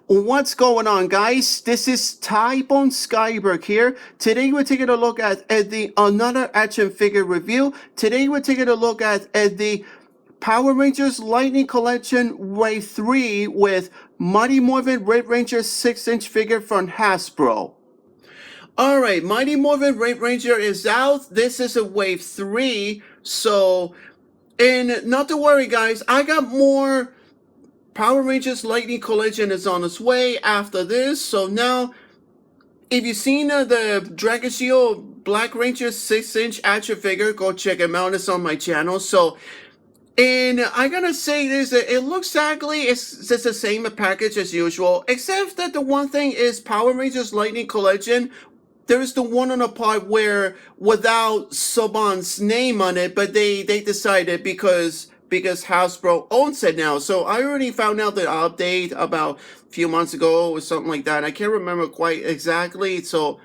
What's going on, guys? This is Typon Skyberg here. Today we're taking a look at the another action figure review. Today we're taking a look at the Power Rangers Lightning Collection Wave 3 with Mighty Morphin Red Ranger 6-inch figure from Hasbro. Alright, Mighty Morphin Red Ranger is out. This is a Wave 3, and not to worry, guys, I got more. Power Rangers Lightning Collection is on its way after this. So now, if you've seen the Dragon Shield Black Ranger 6-inch action figure, go check him out. It's on my channel. And I gotta say this, it looks exactly, it's the same package as usual, except that the one thing is Power Rangers Lightning Collection. There's the one on the part where without Saban's name on it, but they decided because Hasbro owns it now. So I already found out the update about a few months ago or something like that. I can't remember quite exactly. So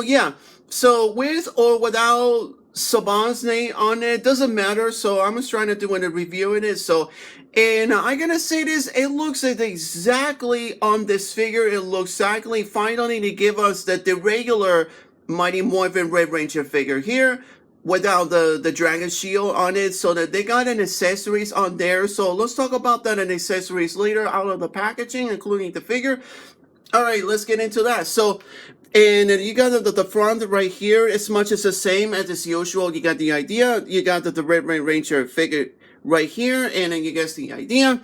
yeah. So with or without Saban's name on it, doesn't matter. So I'm just trying to do a review in it. And I gotta say this, it looks exactly on this figure. It looks exactly finally to give us the regular Mighty Morphin Red Ranger figure here, without the Dragon Shield on it, so that they got an accessories on there. So let's talk about that and accessories later out of the packaging, including the figure. All right, let's get into that. And you got the front right here. As much as the same as usual. You got the idea. You got the Red Ranger figure right here, and then you get the idea.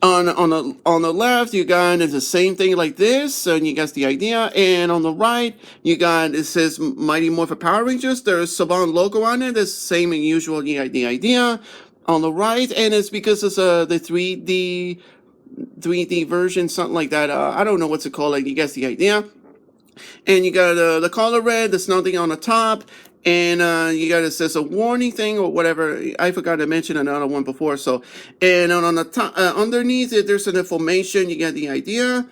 On the left, you got the same thing like this, and you got the idea. And on the right, you got, it says Mighty Morphin Power Rangers. There's Saban logo on it. It's the same as usual, the idea on the right. And it's because it's the 3D version, something like that. I don't know what's it called. Like, you guess the idea. And you got the color red. There's nothing on the top. And you got, it says a warning thing or whatever. I forgot to mention another one before. And on the top, underneath it, there's an information. You get the idea.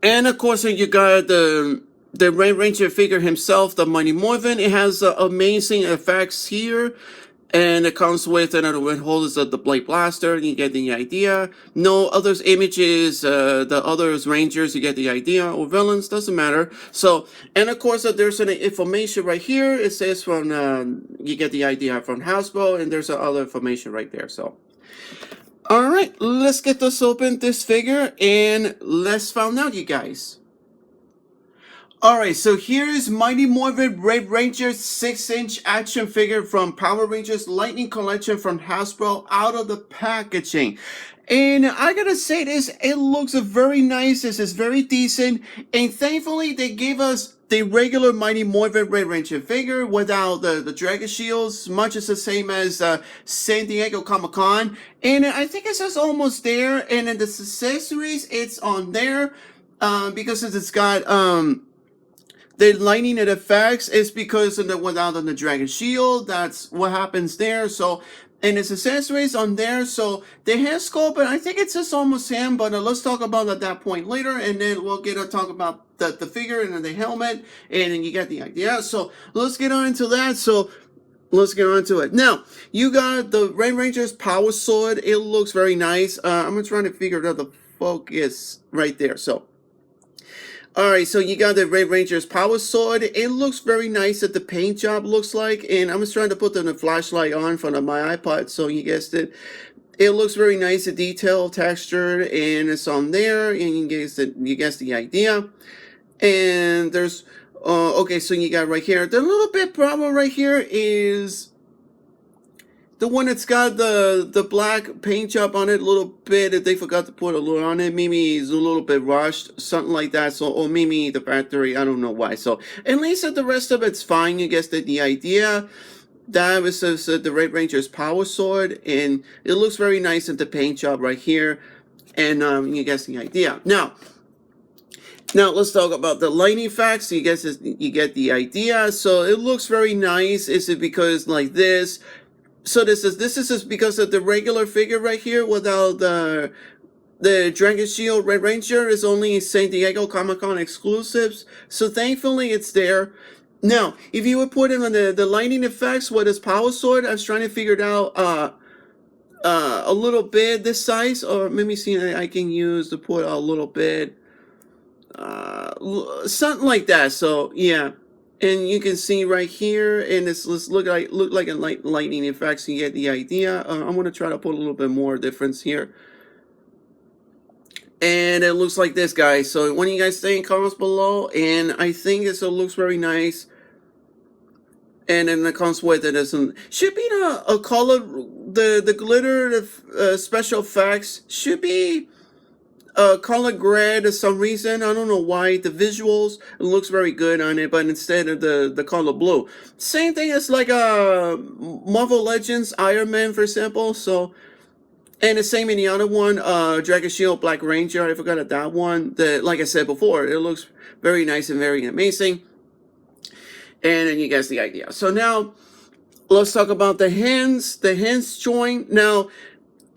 And of course, you got the Red Ranger figure himself, the Mighty Morphin. It has amazing effects here. And it comes with another holds the Blade Blaster. You get the idea. No others images, the others Rangers, you get the idea, or villains, doesn't matter. And of course, there's an information right here. It says from, you get the idea from Hasbro, and there's other information right there. All right, let's get this open, this figure, and let's find out, you guys. Alright, so here's Mighty Morphin Red Ranger 6-inch action figure from Power Rangers Lightning Collection from Hasbro out of the packaging. And I gotta say this, it looks very nice, this is very decent, and thankfully they gave us the regular Mighty Morphin Red Ranger figure without the Dragon Shields, much as the same as San Diego Comic-Con. And I think it's just almost there, and in the accessories, it's on there, because it's got, the lightning and effects is because of without the Dragon Shield. That's what happens there. And its accessories on there. So the hair sculpt, and I think it's just almost him, but let's talk about at that point later, and then we'll get to talk about the figure and the helmet, and then you get the idea. So let's get on into that. Let's get on to it. Now, you got the Red Ranger's Power Sword. It looks very nice. I'm trying to figure out the focus right there. Alright, so you got the Red Ranger's Power Sword. It looks very nice that the paint job looks like, and I'm just trying to put the flashlight on front of my iPod, so you guessed it. It looks very nice, the detail, textured, and it's on there, and you guess the idea. And there's, okay, so you got right here, the little bit problem right here is the one that's got the black paint job on it a little bit, if they forgot to put a little on it, maybe it's a little bit rushed, something like that. Or maybe the factory, I don't know why. At least the rest of it's fine. You guess the idea. That was the Red Ranger's Power Sword, and it looks very nice at the paint job right here. And you guess the idea. Now let's talk about the lighting effects. You get the idea. So it looks very nice. Is it because like this? So this is just because of the regular figure right here without the Dragon Shield Red Ranger is only San Diego Comic-Con exclusives. So thankfully it's there. Now, if you would put in on the lighting effects with his Power Sword, I was trying to figure it out a little bit this size, or maybe see I can use to put a little bit, something like that. So yeah, and you can see right here, and it's look like a lightning effect. So you get the idea. I'm gonna try to put a little bit more difference here. And it looks like this, guys. So what do you guys think? Comments below. And I think it looks very nice. And then it comes with it. Should be a color. The glitter, the special effects should be color gray for some reason. I don't know why. The visuals, it looks very good on it, but instead of the color blue. Same thing as like Marvel Legends Iron Man, for example. So. And the same in the other one, Dragon Shield Black Ranger. I forgot that one. Like I said before, it looks very nice and very amazing. And then you guys the idea. So now, let's talk about the hands. The hands joint. Now,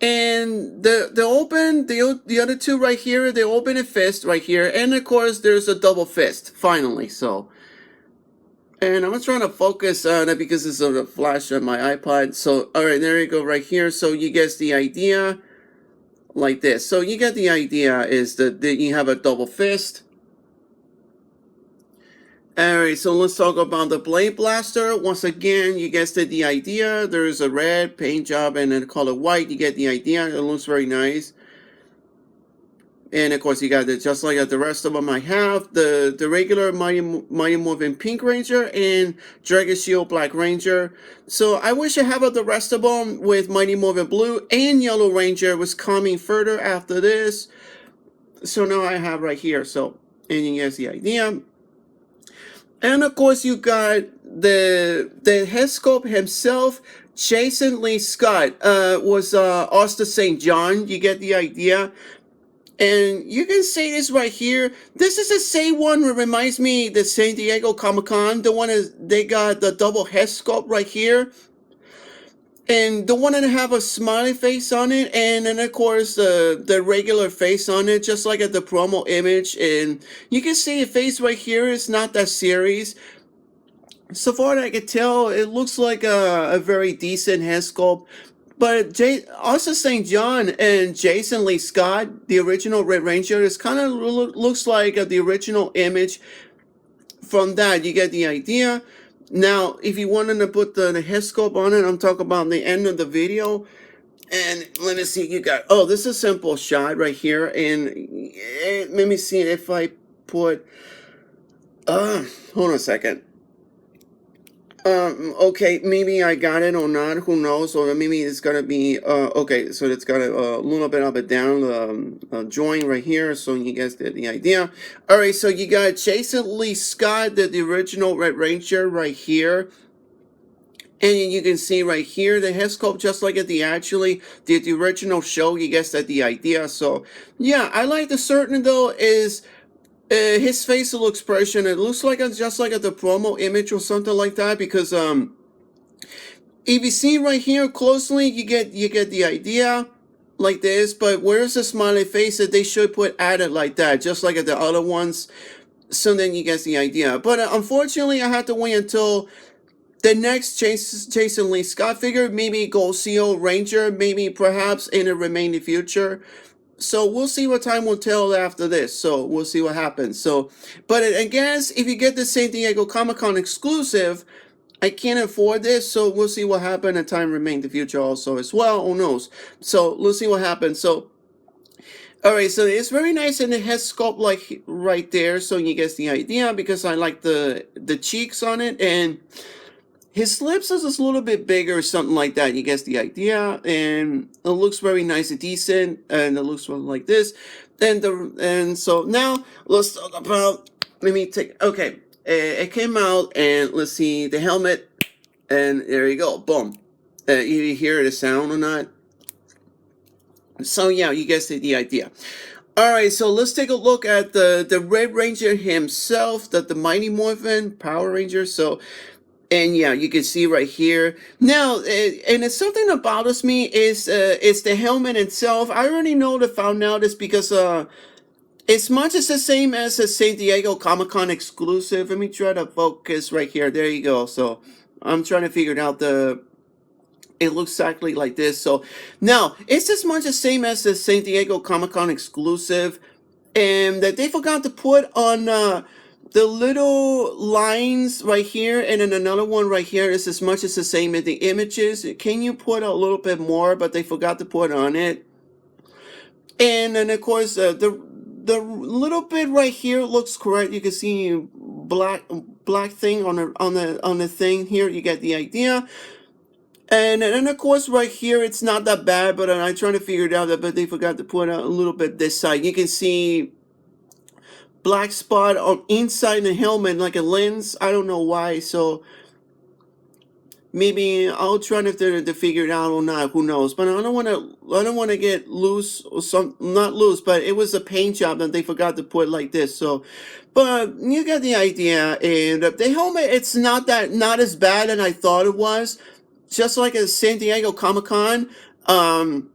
and the other two right here, they open a fist right here. And of course, there's a double fist, finally. So, and I'm trying to focus on it because it's a flash on my iPod. So, all right, there you go right here. So you guys the idea like this. So you get the idea is that you have a double fist. All right, so let's talk about the Blade Blaster. Once again, you guys get the idea. There's a red paint job and then color white. You get the idea. It looks very nice. And of course, you got it just like the rest of them. I have the regular Mighty Morphin Pink Ranger and Dragon Shield Black Ranger. So I wish I have the rest of them with Mighty Morphin Blue and Yellow Ranger was coming further after this. So now I have right here. So, and you guys the idea. And of course, you got the head sculpt himself. Jason Lee Scott was Austin St. John. You get the idea. And you can see this right here. This is the same one that reminds me the San Diego Comic-Con. The one is they got the double head sculpt right here. And the one that have a smiley face on it. And then of course the regular face on it, just like at the promo image. And you can see the face right here is not that serious. So far as I can tell, it looks like a very decent head sculpt. But also St. John and Jason Lee Scott, the original Red Ranger, is kind of looks like the original image. From that, you get the idea. Now, if you wanted to put the head sculpt on it, I'm talking about the end of the video. And let me see, you got, oh, this is a simple shot right here. And let me see if I put, hold on a second. Okay, maybe I got it or not, who knows, or maybe it's gonna be, okay, so it's got a little bit up and down, joint right here, so you guys get the idea. Alright, so you got Jason Lee Scott, the original Red Ranger right here. And you can see right here, the head sculpt, just like at the original show, you guys get the idea. So, yeah, I like the certain, though, is his facial expression. It looks like just like at the promo image or something like that, because if you see right here closely, you get the idea like this. But where's the smiley face that they should put added like that, just like at the other ones? So then you get the idea. But unfortunately, I had to wait until the next Jason Lee Scott figure, maybe Gold Seal Ranger, maybe perhaps in the remaining future. So we'll see what time will tell after this. So we'll see what happens. So, but I guess if you get the San Diego Comic-Con exclusive, I can't afford this. So we'll see what happens and time remain the future also as well. Who knows? So we'll see what happens. So, all right. So it's very nice in the head sculpt like right there. So you get the idea because I like the cheeks on it, and his lips is a little bit bigger or something like that. You get the idea. And it looks very nice and decent. And it looks like this. And so now let's talk about, let me take, okay. It came out and let's see the helmet. And there you go. Boom. You hear the sound or not? So yeah, you guys get the idea. Alright, so let's take a look at the Red Ranger himself. The Mighty Morphin Power Ranger. So, and yeah, you can see right here. Now, and it's something that bothers me is the helmet itself. I already found out this because it's much as the same as a San Diego Comic-Con exclusive. Let me try to focus right here. There you go. So I'm trying to figure out the It looks exactly like this. So now it's as much the same as the San Diego Comic-Con exclusive, and that they forgot to put on the little lines right here, and then another one right here is as much as the same as the images. Can you put a little bit more? But they forgot to put on it. And then of course the little bit right here looks correct. You can see black thing on the thing here. You get the idea. And then of course right here it's not that bad, but I'm trying to figure it out. But they forgot to put a little bit this side. You can see black spot on inside the helmet like a lens. I don't know why. So maybe I'll try to figure it out or not. Who knows? But I don't want to get loose or not loose. But it was a paint job that they forgot to put like this. So, but you get the idea. And the helmet, it's not as bad as I thought it was. Just like a San Diego Comic-Con. And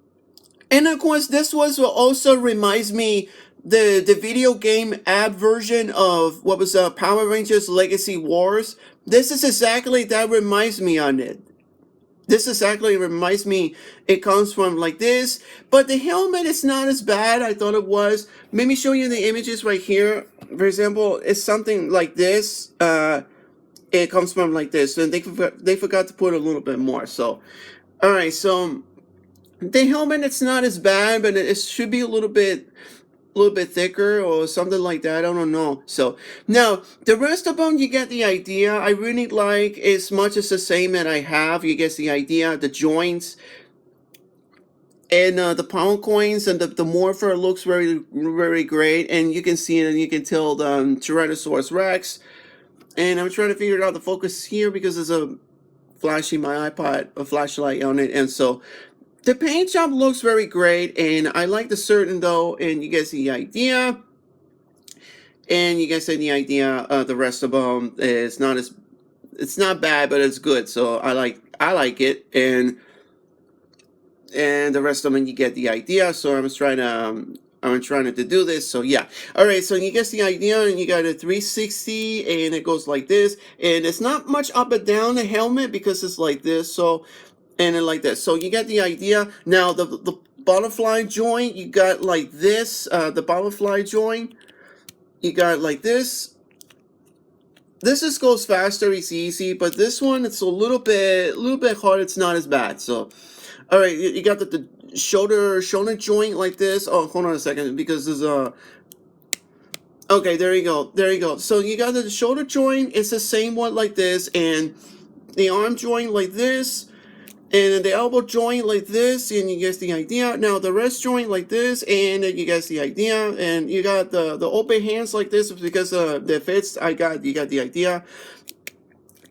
of course, this was also reminds me the video game app version of what was Power Rangers Legacy Wars. This is exactly that reminds me on it. This exactly reminds me. It comes from like this, but the helmet is not as bad I thought it was. Let me show you the images right here. For example, it's something like this. It comes from like this, and they forgot to put a little bit more. So, all right. So the helmet, it's not as bad, but it should be a little bit thicker or something like that. I don't know. So now the rest of them, you get the idea. I really like as much as the same that I have. You get the idea. The joints and the pound coins and the morpher looks very very great, and you can see it and you can tell the Tyrannosaurus Rex. And I'm trying to figure out the focus here because there's a flashing my iPod, a flashlight on it. And so the paint job looks very great. And I like the certain though. And you guys see the idea. And you guys see the idea. The rest of them is it's not bad, but it's good. So I like it. And the rest of them, you get the idea. So I'm trying to do this. So yeah. All right. So you get the idea, and you got a 360, and it goes like this, and it's not much up and down the helmet because it's like this. So, and then like this. So you get the idea. Now the butterfly joint, you got like this. The butterfly joint, you got like this. This just goes faster. It's easy, but this one, it's a little bit hard. It's not as bad. So, all right, you got the shoulder joint like this. Oh, hold on a second, because there's okay, there you go. So you got the shoulder joint, it's the same one like this, and the arm joint like this, and then the elbow joint like this, and you get the idea. Now the wrist joint like this, and then you get the idea. And you got the open hands like this because the fits. You got the idea.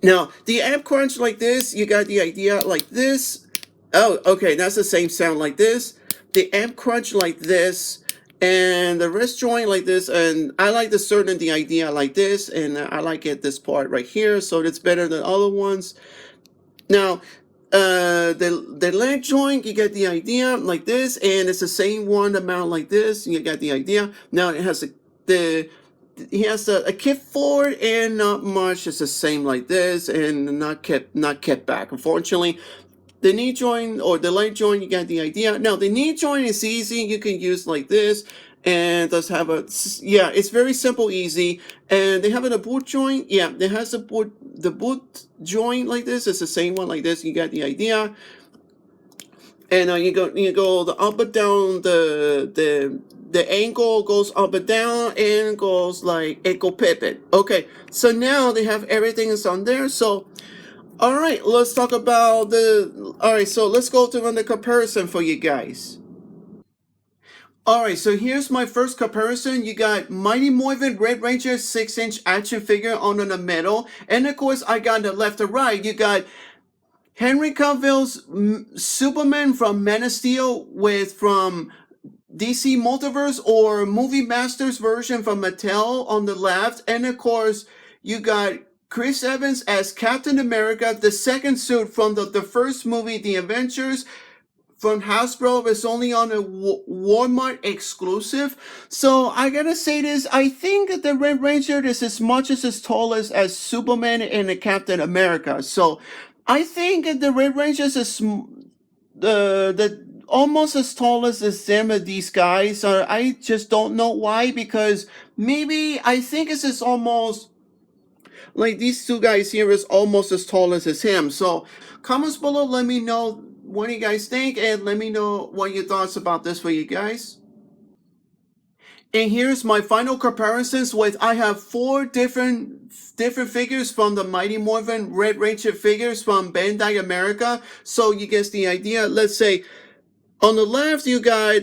Now the ab crunch like this, you got the idea like this. Oh, okay, that's the same sound like this. The amp crunch like this, and the wrist joint like this. And I like the idea like this, and I like it this part right here, so it's better than other ones. Now, the leg joint, you get the idea like this, and it's the same one amount like this. You get the idea. Now it has he has a kick forward and not much. It's the same like this, and not kept back. Unfortunately. The knee joint or the leg joint, you got the idea. Now, the knee joint is easy. You can use like this. And does have it's very simple, easy. And they have a boot joint. Yeah, they has the boot joint like this. It's the same one like this. You got the idea. And you go the up and down, the angle goes up and down and goes like Echo Pippin. Okay, so now they have everything is on there. So all right, let's talk about so let's go to run the comparison for you guys. All right, so here's my first comparison. You got Mighty Morphin Red Ranger 6-inch action figure on the middle. And of course, I got the left to right. You got Henry Cavill's Superman from Man of Steel from DC Multiverse or Movie Masters version from Mattel on the left. And of course, you got Chris Evans as Captain America, the second suit from the first movie, The Avengers, from Hasbro. It's only on a Walmart exclusive. So I gotta say this, I think that the Red Ranger is as much as tall as Superman and the Captain America. So I think the Red Rangers is the almost as tall as the them of these guys. I just don't know why, because maybe I think it's just almost like these two guys here is almost as tall as him. So comments below, let me know what you guys think, and let me know what your thoughts about this for you guys. And here's my final comparisons with I have four different figures from the Mighty Morphin Red Ranger figures from Bandai America. So you get the idea. Let's say on the left you got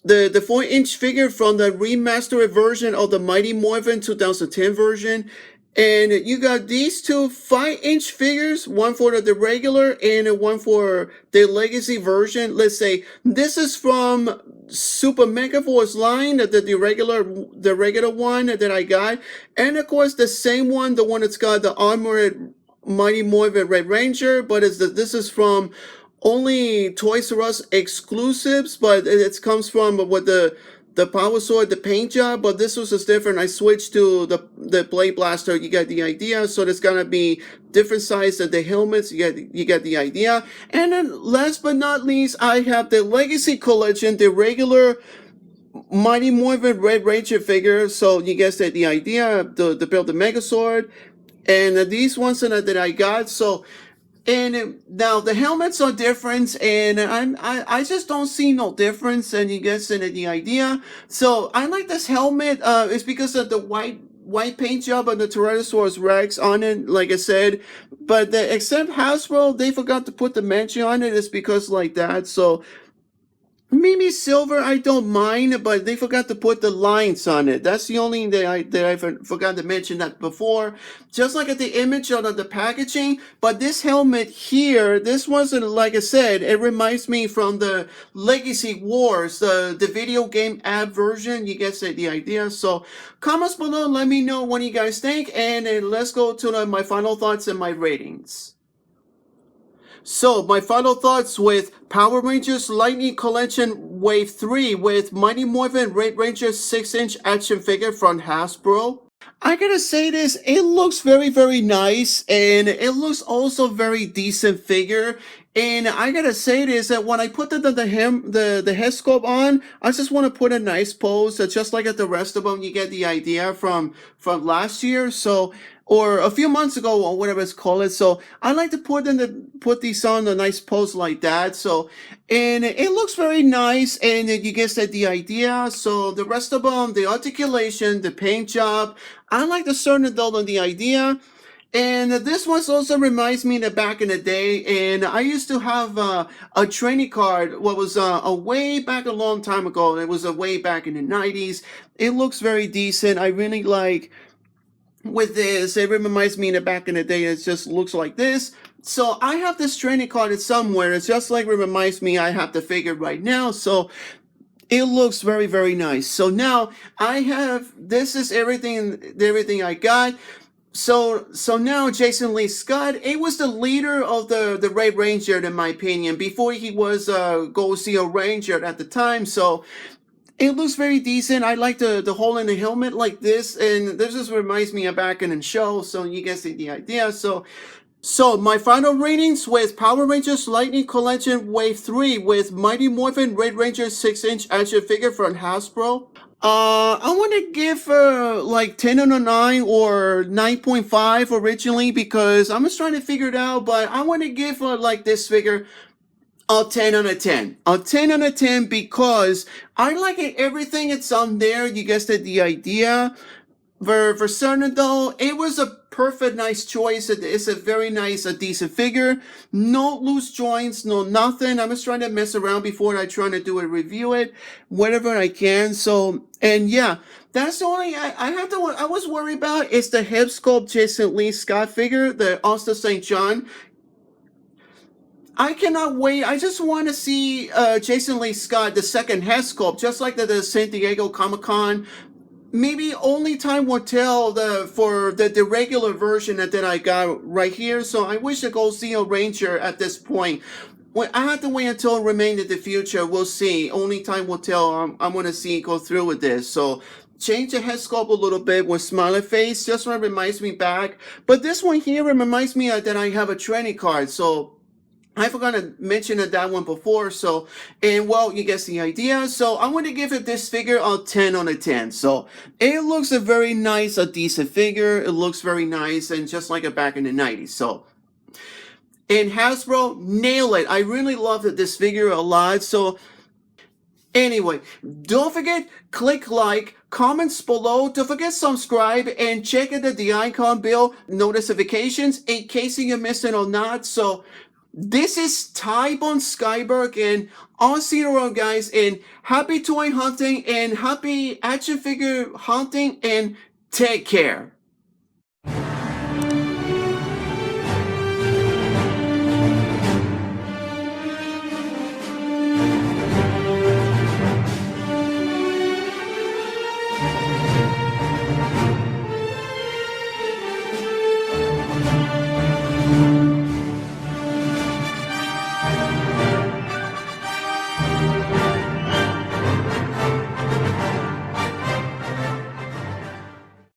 the 4-inch figure from the remastered version of the Mighty Morphin 2010 version. And you got these two 5-inch figures, one for the regular and one for the legacy version. Let's say this is from Super Mega Force line, the regular one that I got, and of course the same one, the one that's got the armored Mighty Morphin Red Ranger, but this is from only Toys R Us exclusives, but it comes from with the Power Sword, the paint job, but this was just different. I switched to the Blade Blaster. You get the idea. So there's gonna be different size of the helmets. You get the idea. And then last but not least, I have the Legacy Collection, the regular Mighty Morphin Red Ranger figure. So you guys get the idea. The build the Megazord, and these ones that I got. So. And now the helmets are different, and I just don't see no difference, and you guys get the idea. So I like this helmet. It's because of the white paint job on the Tyrannosaurus Rex on it, like I said. But except Hasbro, they forgot to put the mention on it. It's because like that. So maybe silver, I don't mind, but they forgot to put the lines on it. That's the only thing that I forgot to mention that before. Just like at the image on the packaging, but this helmet here, this wasn't, like I said, it reminds me from the Legacy Wars, the video game app version. You guys get the idea. So comments below, let me know what you guys think, and let's go to my final thoughts and my ratings. So, my final thoughts with Power Rangers Lightning Collection Wave 3 with Mighty Morphin Red Ranger 6-inch action figure from Hasbro. I gotta say this, it looks very, very nice, and it looks also very decent figure. And I gotta say this, that when I put the head sculpt on, I just want to put a nice pose, just like at the rest of them. You get the idea from last year, so or a few months ago, or whatever it's called. So I like to put these on a nice pose like that. So, and it looks very nice, and you get the idea. So the rest of them, the articulation, the paint job, I like the certain adult on the idea. And this one also reminds me that back in the day, and I used to have a training card, what was a way back a long time ago. It was a way back in the 90s. It looks very decent. I really like with this. It reminds me that back in the day, it just looks like this. So I have this training card somewhere. It's just like it reminds me I have the figure right now. So it looks very, very nice. So now I have, this is everything I got. So now Jason Lee Scott, it was the leader of the Red Ranger, in my opinion, before he was Gold Seal Ranger at the time. So it looks very decent. I like the hole in the helmet like this, and this just reminds me of back in the show. So you guys see the idea. So my final ratings with Power Rangers Lightning Collection Wave 3 with Mighty Morphin Red Ranger 6-inch action figure from Hasbro. I want to give like 10 on a 9 or 9.5 originally, because I'm just trying to figure it out, but I want to give like this figure a 10 on a 10. A 10 on a 10 because I like it, everything it's on there. You guys get the idea. For certain though, it was a perfect nice choice. It's a very nice, a decent figure. No loose joints, no nothing. I'm just trying to mess around before I try to do a review it, whatever I can. So, and yeah, that's the only I was worried about is the head sculpt Jason Lee Scott figure, the Austin St. John. I cannot wait. I just want to see Jason Lee Scott, the second head sculpt, just like the San Diego Comic-Con. Maybe only time will tell for the regular version that I got right here. So I wish to go see a Ranger at this point. I have to wait until Remain in the Future. We'll see. Only time will tell. I'm going to see go through with this. So change the head sculpt a little bit with smiley face. This one reminds me back. But this one here reminds me that I have a training card. So I forgot to mention that one before. So, and well, you guess the idea. So I'm going to give it this figure a 10 on a 10. So it looks a very nice, a decent figure. It looks very nice and just like it back in the 90s. So, and Hasbro, nail it. I really loved this figure a lot. So anyway, don't forget, click like, comments below, don't forget subscribe, and check out the icon bell notifications in case you missed it or not. So this is Tybon Skyberg, and I'll see you around, guys, and happy toy hunting and happy action figure hunting, and take care.